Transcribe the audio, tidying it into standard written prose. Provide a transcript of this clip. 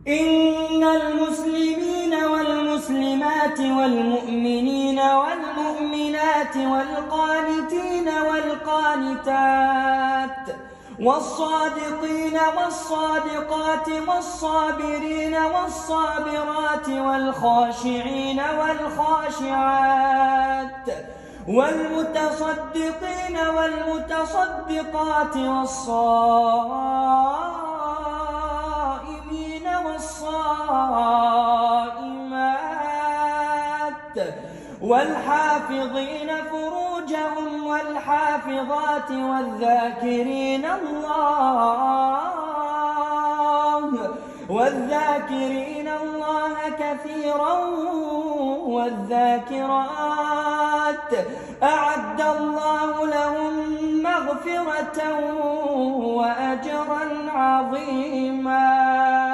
إن المسلمين والمسلمات والمؤمنين والمؤمنات والقانتين والقانتات والصادقين والصادقات والصابرين والصابرات والخاشعين والخاشعات والمتصدقين والمتصدقات والصائمين والصائمات والحافظين فروجهم والحافظات والذاكرين الله كثيرا والذاكرات أعد الله لهم مغفرة وأجرا عظيما.